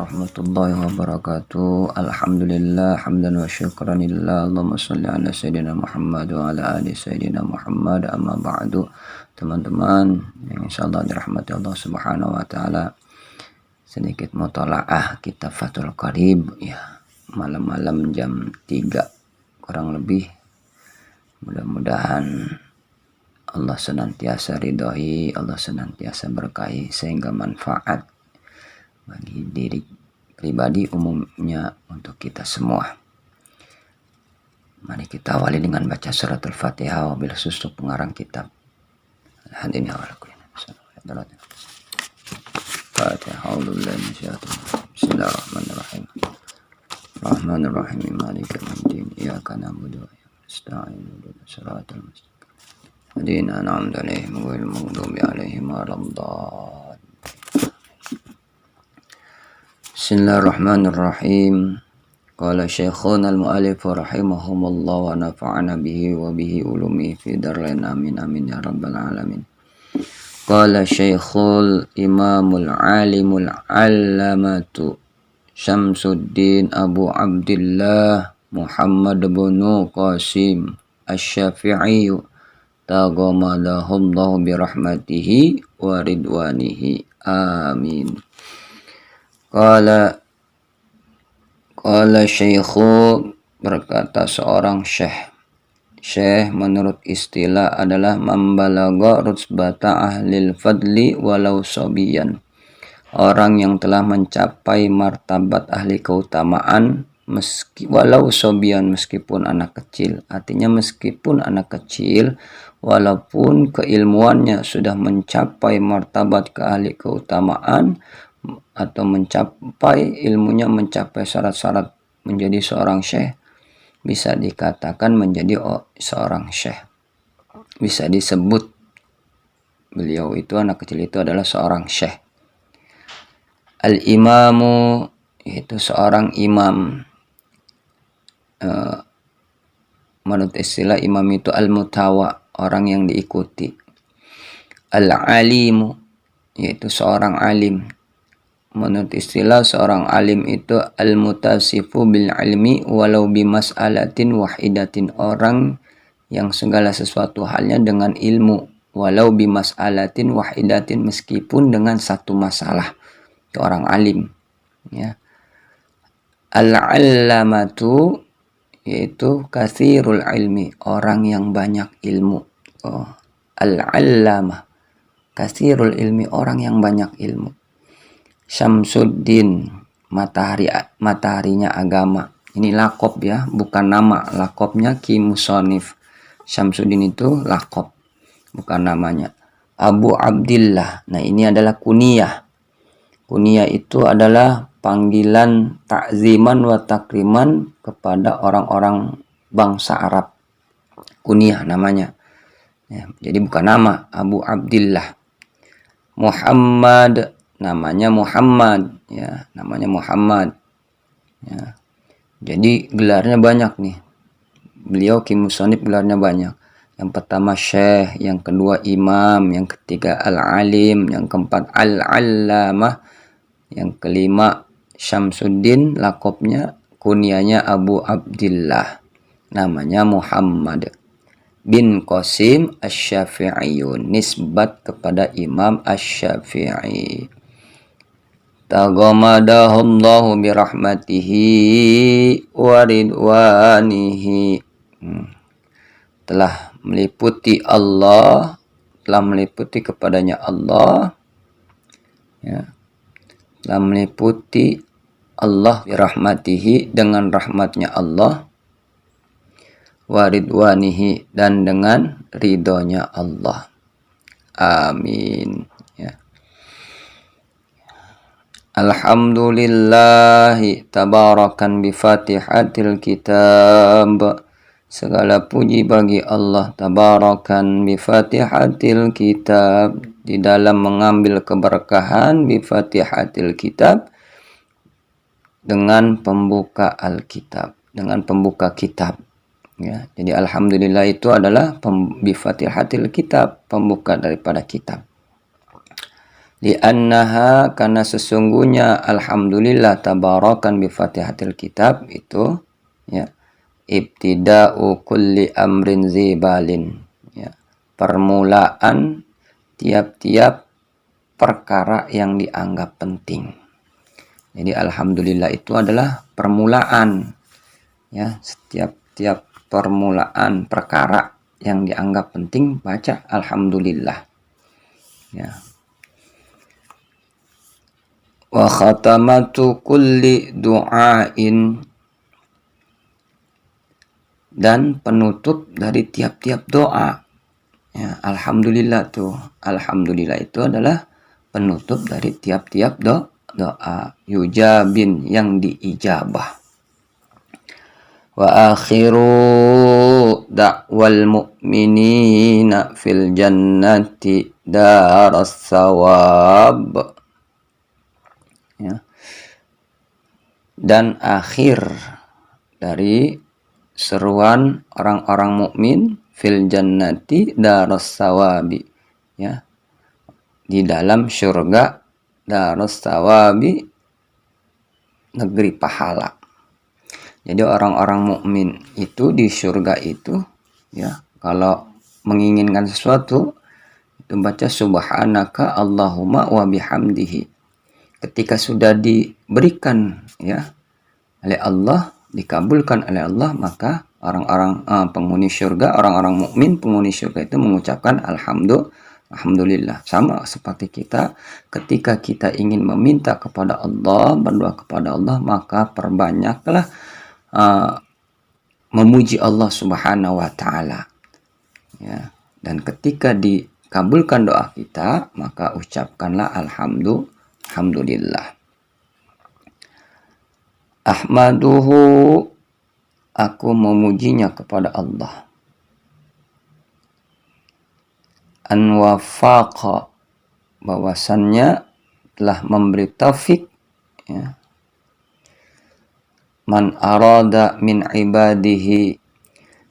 warahmatullahi wabarakatuh. Alhamdulillah hamdan wa syukran lillah. Allahumma shalli ala sayyidina Muhammad wa ala ali sayyidina Muhammad. Amma ba'du. Teman-teman yang insyaallah dirahmati Allah Subhanahu wa taala, sedikit mutalaah kitab Fathul Qarib ya, malam-malam jam 3 kurang lebih. Mudah-mudahan Allah senantiasa ridhoi, Allah senantiasa berkahi sehingga manfaat bagi diri pribadi, umumnya untuk kita semua. Mari kita awali dengan baca suratul Fatihah wabil khusus pengarang kitab. Alhamdulillah Fatihah. Bismillahirrahmanirrahim. Rahmanirrahim. Maliki yaumiddin. Iyyaka na'budu wa iyyaka nasta'in. Ihdinas siratal mustaqim. Hadina an'amta 'alaihim ghairil maghdubi 'alaihim waladdallin. Bismillahirrahmanirrahim. Qala syekhuna al-mu'allif rahimahumullah wa nafa'ana bihi wa bihi ulumi fi darlain amin amin ya rabbal alamin. Qala syekhul imamul alimul allamatu Syamsuddin Abu Abdillah Muhammad bin Qasim Asy-Syafi'i taghamadahullahu birahmatihi wa ridwanihi amin. Qala syekhu, berkata seorang syekh. Syekh menurut istilah adalah mambalagha rutbata ahlil fadli walau sobiyan, orang yang telah mencapai martabat ahli keutamaan walau sobiyan, meskipun anak kecil. Artinya meskipun anak kecil, walaupun keilmuannya sudah mencapai martabat ke ahli keutamaan atau mencapai ilmunya, mencapai syarat-syarat menjadi seorang syekh, bisa dikatakan menjadi seorang syekh. Bisa disebut beliau itu, anak kecil itu adalah seorang syekh. Al-imamu, yaitu seorang imam. Menurut istilah imam itu al-mutawa, orang yang diikuti. Al-alimu, yaitu seorang alim. Menurut istilah seorang alim itu al-mutasifu bil ilmi walau bimas'alatin wahidatin, orang yang segala sesuatu halnya dengan ilmu, walau bimas'alatin wahidatin, meskipun dengan satu masalah. Itu orang alim ya. Al-allamatu, yaitu katsirul ilmi, orang yang banyak ilmu. Al-allamah, katsirul ilmi, orang yang banyak ilmu. Syamsuddin, mataharinya agama. Ini lakob ya, bukan nama. Lakobnya Ki Musonif. Syamsuddin itu lakob, bukan namanya. Abu Abdillah, nah ini adalah kuniyah. Kuniyah itu adalah panggilan takziman wa takriman kepada orang-orang bangsa Arab. Kuniyah namanya ya, jadi bukan nama. Abu Abdillah. Muhammad, namanya Muhammad ya, namanya Muhammad ya. Jadi gelarnya banyak nih. Beliau Ki Musonif gelarnya banyak. Yang pertama syekh, yang kedua imam, yang ketiga al-alim, yang keempat al-allamah, yang kelima Syamsuddin, lakopnya kunyanya Abu Abdillah, namanya Muhammad bin Qasim Asy-Syafi'i, nisbat kepada Imam Asy-Syafi'i. Taghamadahullahu birahmatihi wa ridwanihi, telah meliputi Allah, telah meliputi kepadanya Allah ya, telah meliputi Allah birahmatihi, dengan rahmatnya Allah, wa ridwanihi, dan dengan ridhonya Allah. Amin ya. Alhamdulillahi tabarakan bi fatihatil kitab, segala puji bagi Allah tabarakan bi fatihatil kitab, di dalam mengambil keberkahan bi fatihatil kitab, dengan pembuka Alkitab, dengan pembuka kitab ya. Jadi alhamdulillah itu adalah bi fatihatil kitab, pembuka daripada kitab. Li'annaha, karena sesungguhnya alhamdulillah tabarakan bi Fatihatil Kitab itu ya ibtida'u kulli amrin zibalin, ya permulaan tiap-tiap perkara yang dianggap penting. Jadi alhamdulillah itu adalah permulaan, ya setiap permulaan perkara yang dianggap penting baca alhamdulillah, ya. Wa khatamatu kulli du'ain, dan penutup dari tiap-tiap doa, ya. Alhamdulillah itu adalah penutup dari tiap-tiap doa yujabin, yang diijabah. Wa akhiru da'wal mu'minina fil jannati daras sawab, ya. Dan akhir dari seruan orang-orang mukmin fil jannati daras sawabi, ya di dalam surga, daras sawabi negeri pahala. Jadi orang-orang mukmin itu di surga itu, ya kalau menginginkan sesuatu itu baca subhanaka Allahumma wa bihamdihi. Ketika sudah diberikan ya oleh Allah, dikabulkan oleh Allah, maka orang-orang penghuni surga, orang-orang mukmin penghuni surga itu mengucapkan alhamdulillah. Sama seperti kita, ketika kita ingin meminta kepada Allah, berdoa kepada Allah, maka perbanyaklah memuji Allah Subhanahu wa taala, ya. Dan ketika dikabulkan doa kita, maka ucapkanlah alhamdulillah. Ahmaduhu, aku memujinya kepada Allah. An wafaqa, bahwasannya telah memberi taufik, ya, man arada min ibadihi,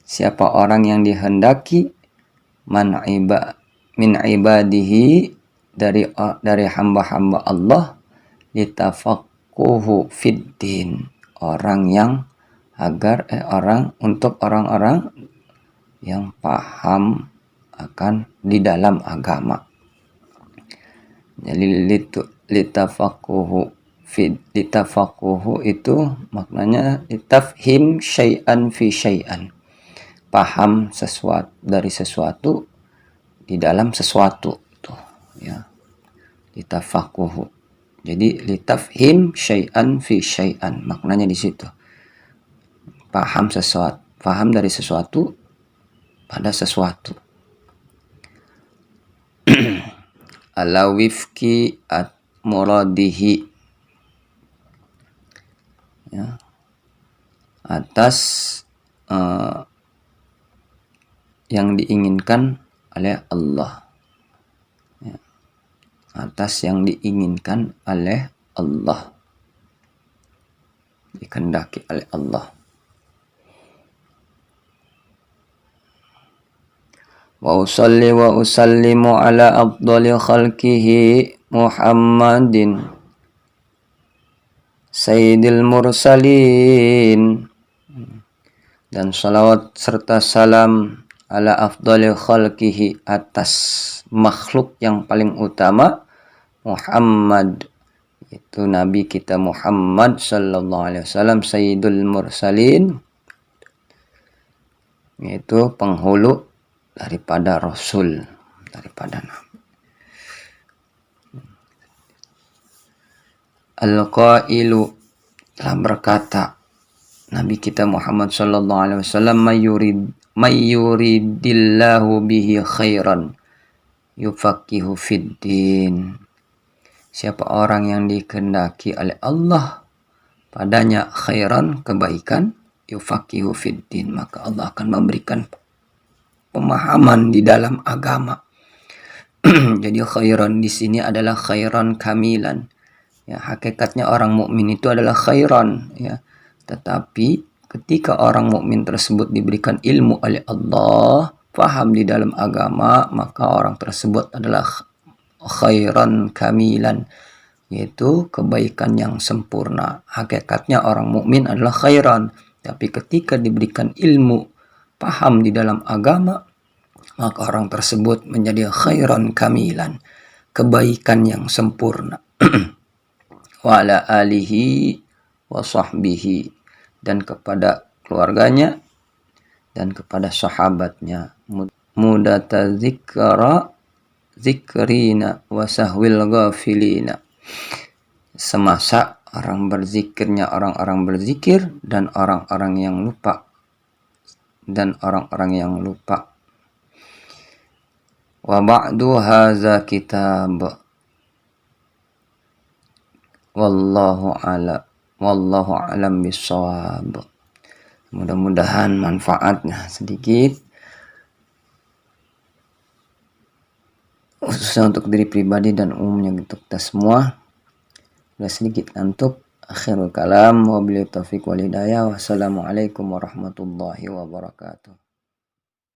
siapa orang yang dihendaki, min ibadihi, dari hamba-hamba Allah, litafaqquhu fid din, untuk orang-orang yang paham akan di dalam agama. Jadi litafaqquhu itu maknanya litafhim syai'an fi syai'an, paham sesuatu dari sesuatu di dalam sesuatu tuh, ya. Litafaqquhu, jadi litafhim syai'an fi syai'an, maknanya di situ paham dari sesuatu pada sesuatu. Ala wifki at muradihi, ya, atas yang diinginkan oleh Allah, ya. Atas yang diinginkan oleh Allah, dikehendaki oleh Allah. Wa usalli wa usallimu ala afdali khalqihi Muhammadin sayyidil mursalin, dan salawat serta salam ala afdali khalqihi, atas makhluk yang paling utama, Muhammad, itu Nabi kita Muhammad sallallahu alaihi wasallam, sayyidul mursalin, yaitu penghulu daripada Rasul, daripada Nabi. Al-Qailu, telah berkata Nabi kita Muhammad sallallahu alaihi wasallam, mayyuridillahu bihi khairan yufaqihu fid din, siapa orang yang dikehendaki oleh Allah padanya khairan, kebaikan, yufaqihu fid din, maka Allah akan memberikan pemahaman di dalam agama. Jadi khairan di sini adalah khairan kamilan, ya, hakikatnya orang mukmin itu adalah khairan, ya, tetapi ketika orang mukmin tersebut diberikan ilmu oleh Allah, paham di dalam agama, maka orang tersebut adalah khairan kamilan, yaitu kebaikan yang sempurna. Hakikatnya orang mukmin adalah khairan, tapi ketika diberikan ilmu, paham di dalam agama, maka orang tersebut menjadi khairan kamilan, kebaikan yang sempurna. Wa ala alihi wa sahbihi, dan kepada keluarganya dan kepada sahabatnya. Mudata zikrina wa sahwil ghafilina, semasa orang berzikirnya orang-orang berzikir dan orang-orang yang lupa, wa ba'du hadza kitab, wallahu alam bissawab. Mudah-mudahan manfaatnya sedikit, khususnya untuk diri pribadi dan umumnya untuk kita semua. Sudah sedikit ngantuk. Akhirul kalam, wabillahi taufiq wal hidayah. Wassalamualaikum warahmatullahi wabarakatuh.